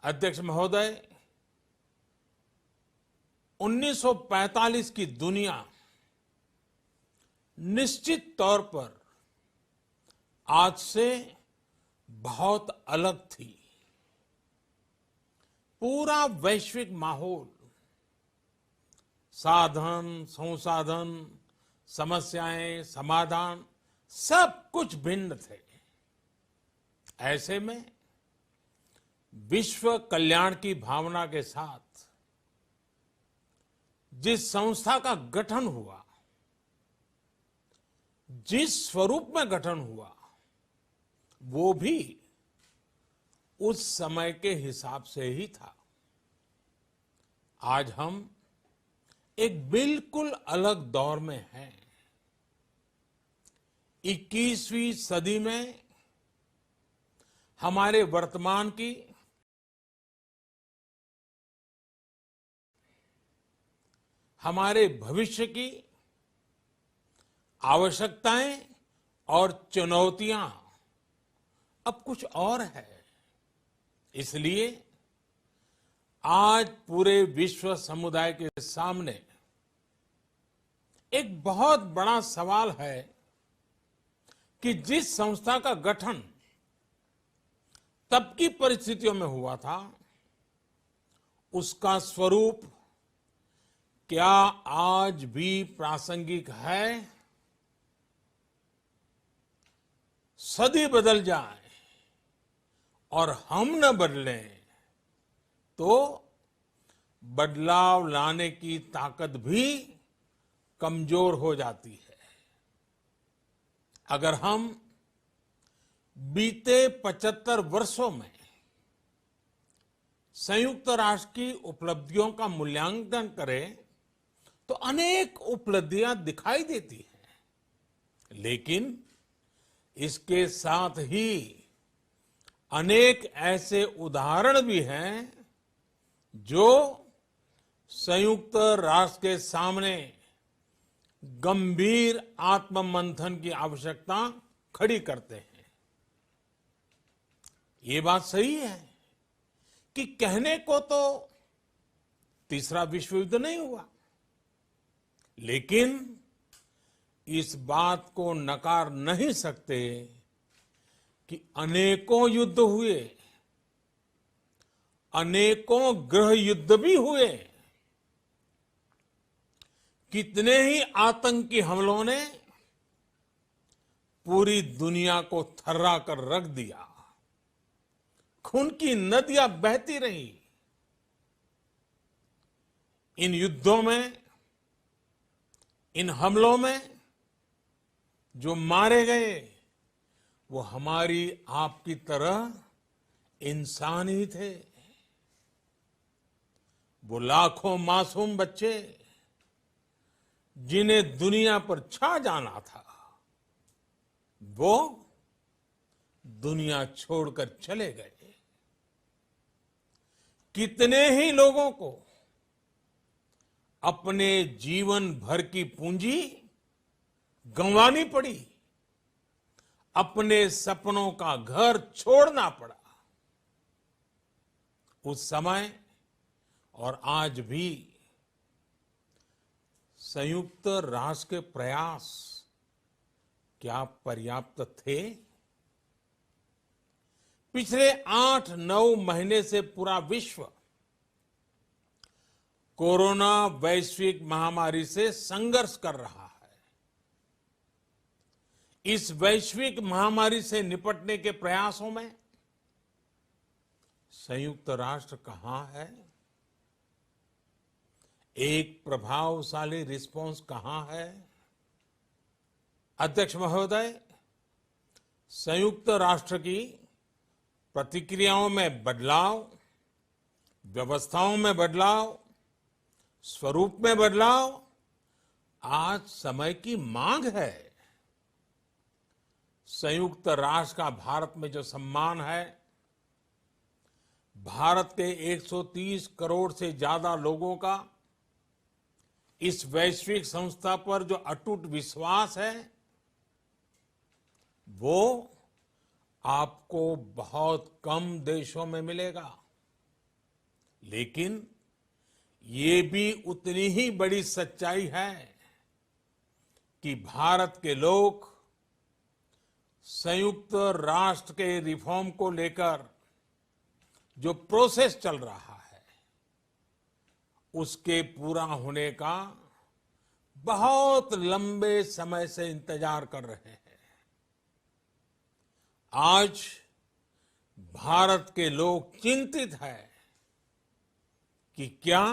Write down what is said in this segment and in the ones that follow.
अध्यक्ष महोदय, 1945 की दुनिया निश्चित तौर पर आज से बहुत अलग थी। पूरा वैश्विक माहौल, साधन, संसाधन, समस्याएं, समाधान सब कुछ भिन्न थे। ऐसे में विश्व कल्याण की भावना के साथ जिस संस्था का गठन हुआ, जिस स्वरूप में गठन हुआ, वो भी उस समय के हिसाब से ही था। आज हम एक बिल्कुल अलग दौर में हैं। 21वीं सदी में हमारे वर्तमान की हमारे भविष्य की आवश्यकताएं और चुनौतियां अब कुछ और है। इसलिए आज पूरे विश्व समुदाय के सामने एक बहुत बड़ा सवाल है कि जिस संस्था का गठन तब की परिस्थितियों में हुआ था, उसका स्वरूप क्या आज भी प्रासंगिक है? सदी बदल जाए और हम न बदलें तो बदलाव लाने की ताकत भी कमजोर हो जाती है। अगर हम बीते 75 वर्षों में संयुक्त राष्ट्र की उपलब्धियों का मूल्यांकन करें तो अनेक उपलब्धियां दिखाई देती हैं, लेकिन इसके साथ ही अनेक ऐसे उदाहरण भी हैं जो संयुक्त राष्ट्र के सामने गंभीर आत्ममंथन की आवश्यकता खड़ी करते हैं। ये बात सही है कि कहने को तो तीसरा विश्व युद्ध नहीं हुआ, लेकिन इस बात को नकार नहीं सकते कि अनेकों युद्ध हुए, अनेकों गृह युद्ध भी हुए। कितने ही आतंकी हमलों ने पूरी दुनिया को थर्रा कर रख दिया। खून की नदियां बहती रही। इन युद्धों में, इन हमलों में जो मारे गए वो हमारी आपकी तरह इंसान ही थे। वो लाखों मासूम बच्चे जिन्हें दुनिया पर छा जाना था, वो दुनिया छोड़कर चले गए। कितने ही लोगों को अपने जीवन भर की पूंजी गंवानी पड़ी, अपने सपनों का घर छोड़ना पड़ा। उस समय और आज भी संयुक्त राष्ट्र के प्रयास क्या पर्याप्त थे? पिछले 8-9 महीने से पूरा विश्व कोरोना वैश्विक महामारी से संघर्ष कर रहा है। इस वैश्विक महामारी से निपटने के प्रयासों में संयुक्त राष्ट्र कहां है? एक प्रभावशाली रिस्पांस कहां है? अध्यक्ष महोदय, संयुक्त राष्ट्र की प्रतिक्रियाओं में बदलाव, व्यवस्थाओं में बदलाव, स्वरूप में बदलाव आज समय की मांग है। संयुक्त राष्ट्र का भारत में जो सम्मान है, भारत के 130 करोड़ से ज्यादा लोगों का इस वैश्विक संस्था पर जो अटूट विश्वास है, वो आपको बहुत कम देशों में मिलेगा। लेकिन ये भी उतनी ही बड़ी सच्चाई है कि भारत के लोग संयुक्त राष्ट्र के रिफॉर्म को लेकर जो प्रोसेस चल रहा है उसके पूरा होने का बहुत लंबे समय से इंतजार कर रहे हैं। आज भारत के लोग चिंतित हैं कि क्या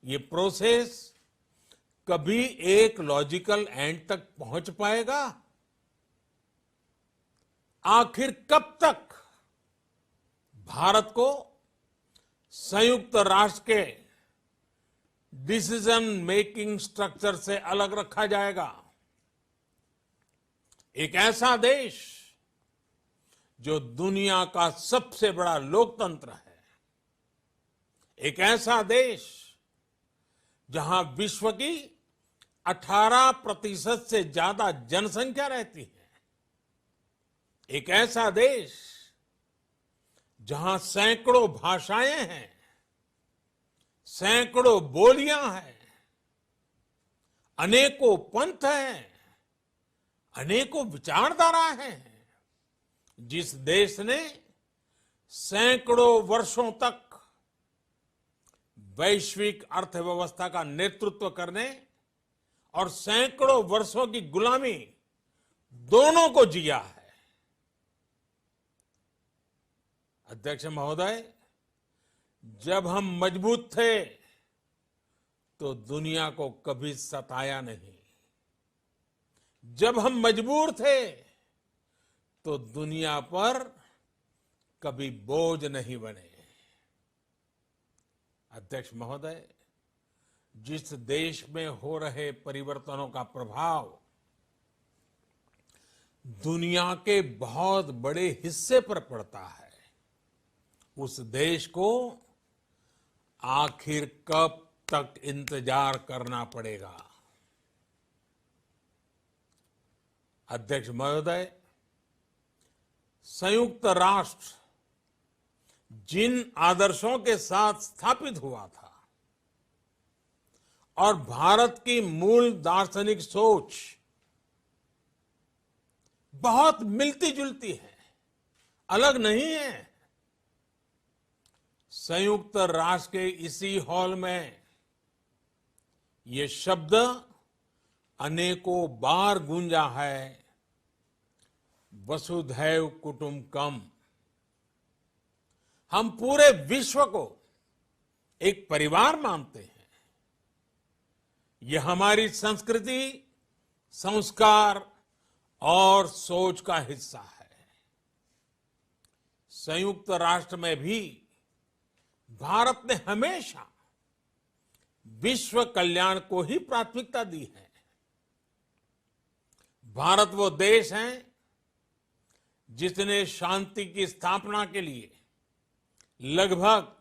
ये प्रोसेस कभी एक लॉजिकल एंड तक पहुंच पाएगा। आखिर कब तक भारत को संयुक्त राष्ट्र के डिसीजन मेकिंग स्ट्रक्चर से अलग रखा जाएगा। एक ऐसा देश जो दुनिया का सबसे बड़ा लोकतंत्र है, एक ऐसा देश जहां विश्व की 18% से ज्यादा जनसंख्या रहती है, एक ऐसा देश जहां सैकड़ों भाषाएं हैं, सैकड़ों बोलियां हैं, अनेकों पंथ हैं, अनेकों विचारधारा हैं, जिस देश ने सैकड़ों वर्षों तक वैश्विक अर्थव्यवस्था का नेतृत्व करने और सैकड़ों वर्षों की गुलामी दोनों को जिया है। अध्यक्ष महोदय, जब हम मजबूत थे तो दुनिया को कभी सताया नहीं। जब हम मजबूर थे तो दुनिया पर कभी बोझ नहीं बने। अध्यक्ष महोदय, जिस देश में हो रहे परिवर्तनों का प्रभाव दुनिया के बहुत बड़े हिस्से पर पड़ता है, उस देश को आखिर कब तक इंतजार करना पड़ेगा। अध्यक्ष महोदय, संयुक्त राष्ट्र जिन आदर्शों के साथ स्थापित हुआ था और भारत की मूल दार्शनिक सोच बहुत मिलती जुलती है, अलग नहीं है। संयुक्त राष्ट्र के इसी हॉल में ये शब्द अनेकों बार गूंजा है, वसुधैव कुटुंबकम। हम पूरे विश्व को एक परिवार मानते हैं। यह हमारी संस्कृति, संस्कार और सोच का हिस्सा है। संयुक्त राष्ट्र में भी भारत ने हमेशा विश्व कल्याण को ही प्राथमिकता दी है। भारत वो देश है जिसने शांति की स्थापना के लिए लगभग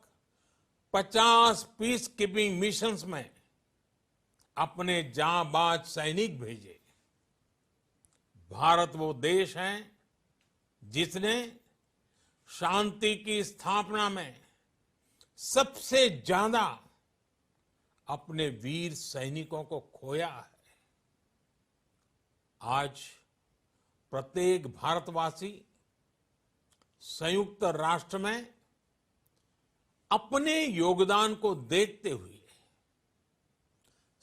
50 पीस कीपिंग मिशंस में अपने जांबाज सैनिक भेजे। भारत वो देश है जिसने शांति की स्थापना में सबसे ज्यादा अपने वीर सैनिकों को खोया है। आज प्रत्येक भारतवासी संयुक्त राष्ट्र में अपने योगदान को देखते हुए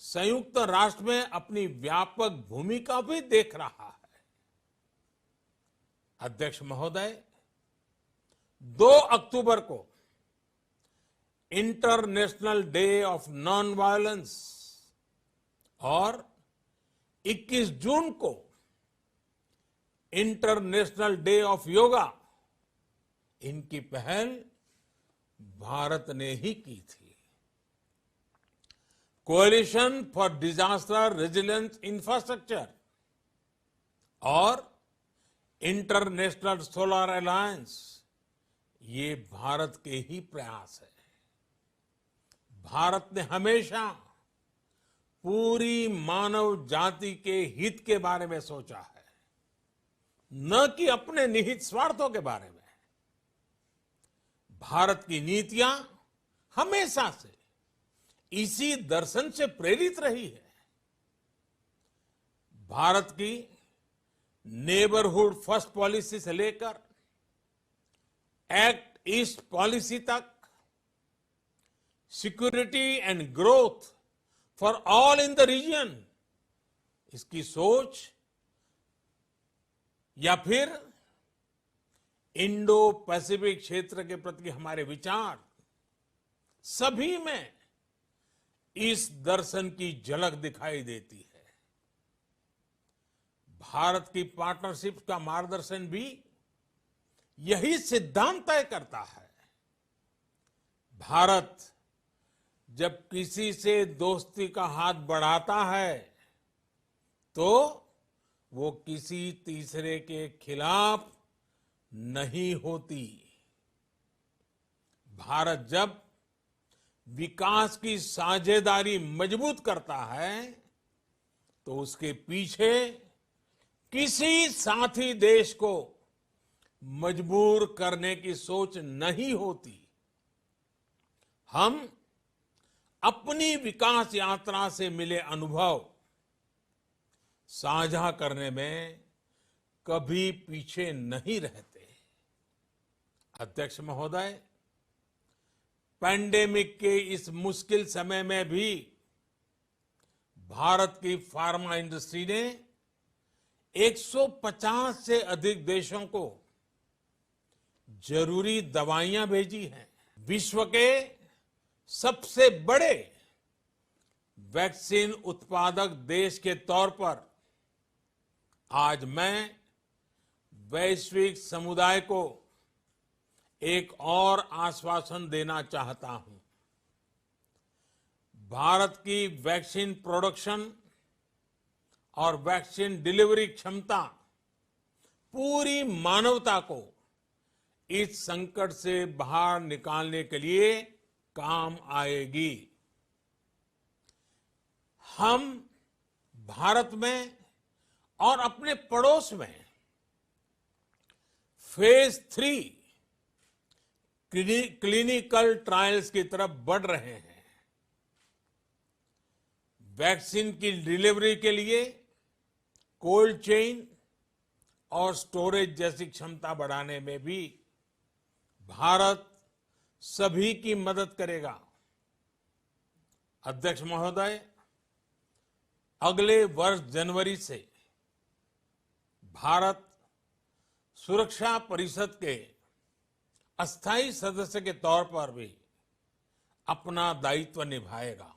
संयुक्त राष्ट्र में अपनी व्यापक भूमिका भी देख रहा है। अध्यक्ष महोदय, 2 अक्टूबर को international day of non violence और 21 जून को इंटरनेशनल डे ऑफ योगा, इनकी पहल भारत ने ही की थी। Coalition for disaster resilience infrastructure और इंटरनेशनल सोलर अलायंस, ये भारत के ही प्रयास है। भारत ने हमेशा पूरी मानव जाति के हित के बारे में सोचा है, न कि अपने निहित स्वार्थों के बारे में। भारत की नीतियां हमेशा से इसी दर्शन से प्रेरित रही है। भारत की नेबरहुड फर्स्ट पॉलिसी से लेकर एक्ट ईस्ट पॉलिसी तक, security and growth for all in the region, इसकी सोच या फिर इंडो पैसिफिक क्षेत्र के प्रति हमारे विचार, सभी में इस दर्शन की झलक दिखाई देती है। भारत की पार्टनरशिप का मार्गदर्शन भी यही सिद्धांत तय करता है। भारत जब किसी से दोस्ती का हाथ बढ़ाता है तो वो किसी तीसरे के खिलाफ नहीं होती। भारत जब विकास की साझेदारी मजबूत करता है तो उसके पीछे किसी साथी देश को मजबूर करने की सोच नहीं होती। हम अपनी विकास यात्रा से मिले अनुभव साझा करने में कभी पीछे नहीं रहते। अध्यक्ष महोदय, पैंडेमिक के इस मुश्किल समय में भी भारत की फार्मा इंडस्ट्री ने 150 से अधिक देशों को जरूरी दवाइयां भेजी हैं। विश्व के सबसे बड़े वैक्सीन उत्पादक देश के तौर पर आज मैं वैश्विक समुदाय को एक और आश्वासन देना चाहता हूं। भारत की वैक्सीन प्रोडक्शन और वैक्सीन डिलीवरी क्षमता पूरी मानवता को इस संकट से बाहर निकालने के लिए काम आएगी। हम भारत में और अपने पड़ोस में फेज 3 क्लिनिकल ट्रायल्स की तरफ बढ़ रहे हैं। वैक्सीन की डिलीवरी के लिए कोल्ड चेन और स्टोरेज जैसी क्षमता बढ़ाने में भी भारत सभी की मदद करेगा। अध्यक्ष महोदय, अगले वर्ष जनवरी से भारत सुरक्षा परिषद के अस्थायी सदस्य के तौर पर भी अपना दायित्व निभाएगा।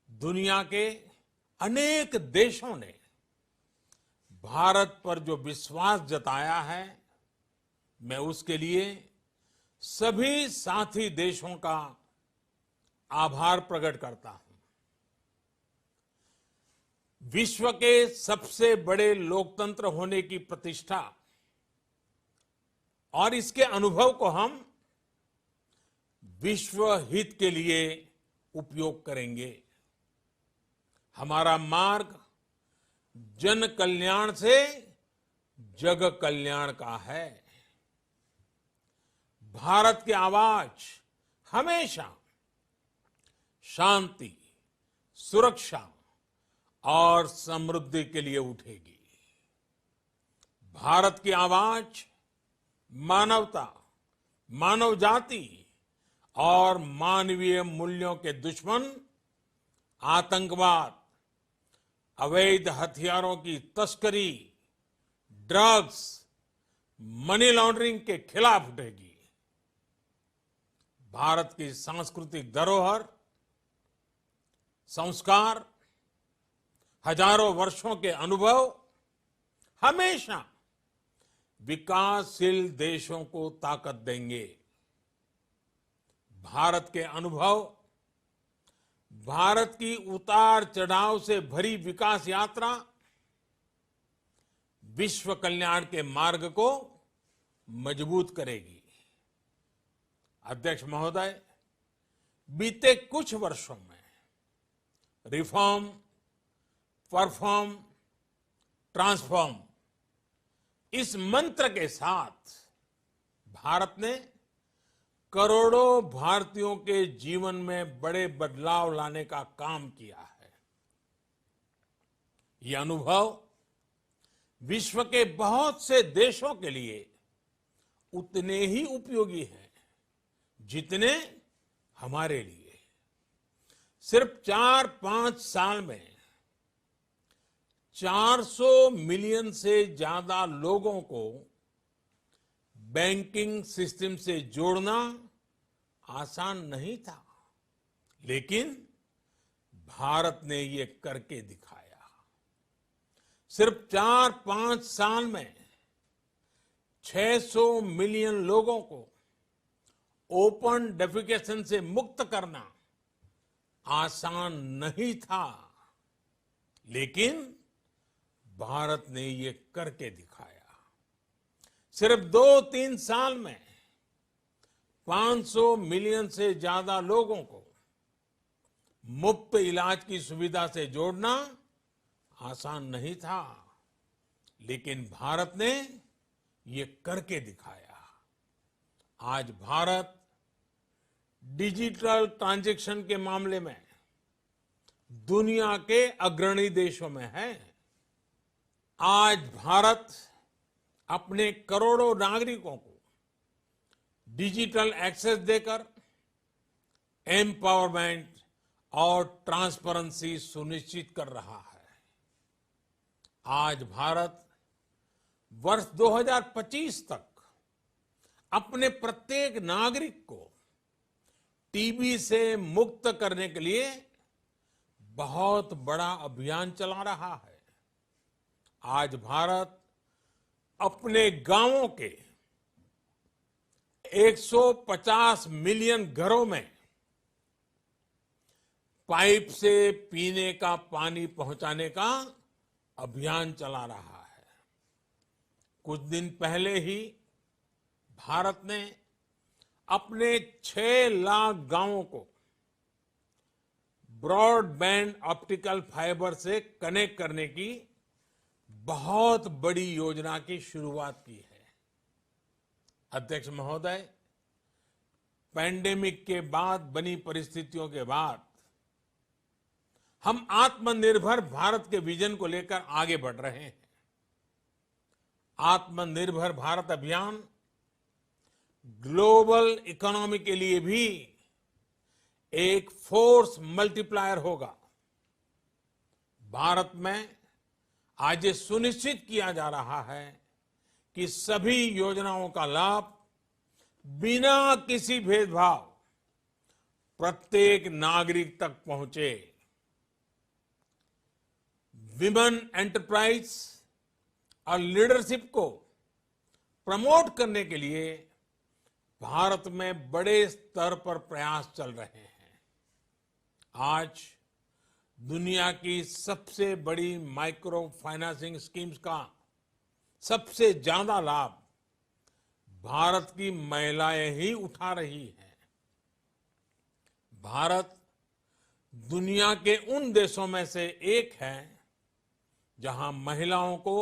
दुनिया के अनेक देशों ने भारत पर जो विश्वास जताया है, मैं उसके लिए सभी साथी देशों का आभार प्रकट करता हूं। विश्व के सबसे बड़े लोकतंत्र होने की प्रतिष्ठा और इसके अनुभव को हम विश्व हित के लिए उपयोग करेंगे। हमारा मार्ग जन कल्याण से जग कल्याण का है। भारत की आवाज हमेशा शांति, सुरक्षा और समृद्धि के लिए उठेगी। भारत की आवाज मानवता, मानव जाति और मानवीय मूल्यों के दुश्मन आतंकवाद, अवैध हथियारों की तस्करी, ड्रग्स, मनी लॉन्ड्रिंग के खिलाफ उठेगी। भारत की सांस्कृतिक धरोहर, संस्कार, हजारों वर्षों के अनुभव हमेशा विकासशील देशों को ताकत देंगे। भारत के अनुभव भारत की उतार चढ़ाव से भरी विकास यात्रा विश्व कल्याण के मार्ग को मजबूत करेगी। अध्यक्ष महोदय, बीते कुछ वर्षों में रिफॉर्म, परफॉर्म, ट्रांसफॉर्म इस मंत्र के साथ भारत ने करोड़ों भारतीयों के जीवन में बड़े बदलाव लाने का काम किया है। यह अनुभव विश्व के बहुत से देशों के लिए उतने ही उपयोगी हैं जितने हमारे लिए। सिर्फ 4-5 साल में 400 मिलियन से ज्यादा लोगों को बैंकिंग सिस्टम से जोड़ना आसान नहीं था, लेकिन भारत ने ये करके दिखाया। सिर्फ 4-5 साल में 600 मिलियन लोगों को ओपन डेफिकेशन से मुक्त करना आसान नहीं था, लेकिन भारत ने ये करके दिखाया। सिर्फ 2-3 साल में 500 मिलियन से ज्यादा लोगों को मुफ्त इलाज की सुविधा से जोड़ना आसान नहीं था, लेकिन भारत ने ये करके दिखाया। आज भारत डिजिटल ट्रांजैक्शन के मामले में दुनिया के अग्रणी देशों में है। आज भारत अपने करोड़ों नागरिकों को डिजिटल एक्सेस देकर एम्पावरमेंट और ट्रांसपेरेंसी सुनिश्चित कर रहा है। आज भारत वर्ष 2025 तक अपने प्रत्येक नागरिक को टीबी से मुक्त करने के लिए बहुत बड़ा अभियान चला रहा है। आज भारत अपने गांवों के 150 मिलियन घरों में पाइप से पीने का पानी पहुंचाने का अभियान चला रहा है। कुछ दिन पहले ही भारत ने अपने 6 लाख गांवों को ब्रॉडबैंड ऑप्टिकल फाइबर से कनेक्ट करने की बहुत बड़ी योजना की शुरुआत की है। अध्यक्ष महोदय, पैंडेमिक के बाद बनी परिस्थितियों के बाद हम आत्मनिर्भर भारत के विजन को लेकर आगे बढ़ रहे हैं। आत्मनिर्भर भारत अभियान ग्लोबल इकोनॉमी के लिए भी एक फोर्स मल्टीप्लायर होगा। भारत में आज ये सुनिश्चित किया जा रहा है कि सभी योजनाओं का लाभ बिना किसी भेदभाव प्रत्येक नागरिक तक पहुंचे। विमेन एंटरप्राइज और लीडरशिप को प्रमोट करने के लिए भारत में बड़े स्तर पर प्रयास चल रहे हैं। आज दुनिया की सबसे बड़ी माइक्रो फाइनेंसिंग स्कीम्स का सबसे ज्यादा लाभ भारत की महिलाएं ही उठा रही हैं। भारत दुनिया के उन देशों में से एक है जहां महिलाओं को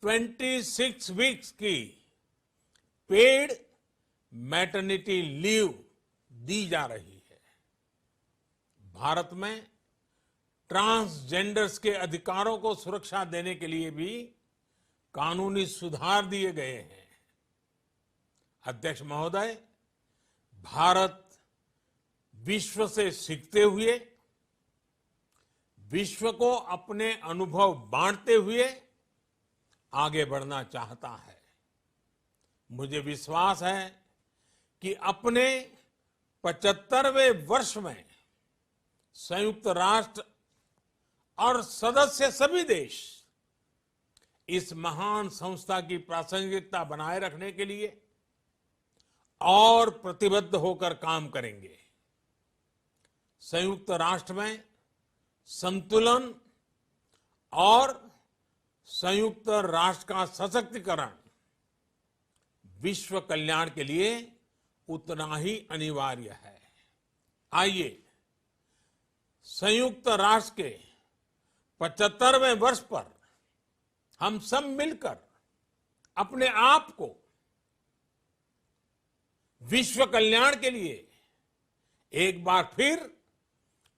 26 वीक्स की पेड मैटरनिटी लीव दी जा रही है। भारत में ट्रांसजेंडर्स के अधिकारों को सुरक्षा देने के लिए भी कानूनी सुधार दिए गए हैं। अध्यक्ष महोदय, भारत विश्व से सीखते हुए, विश्व को अपने अनुभव बांटते हुए आगे बढ़ना चाहता है। मुझे विश्वास है कि अपने 75वें वर्ष में संयुक्त राष्ट्र और सदस्य सभी देश इस महान संस्था की प्रासंगिकता बनाए रखने के लिए और प्रतिबद्ध होकर काम करेंगे। संयुक्त राष्ट्र में संतुलन और संयुक्त राष्ट्र का सशक्तिकरण विश्व कल्याण के लिए उतना ही अनिवार्य है। आइए संयुक्त राष्ट्र के 75वें वर्ष पर हम सब मिलकर अपने आप को विश्व कल्याण के लिए एक बार फिर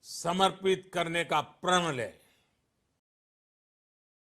समर्पित करने का प्रण लें।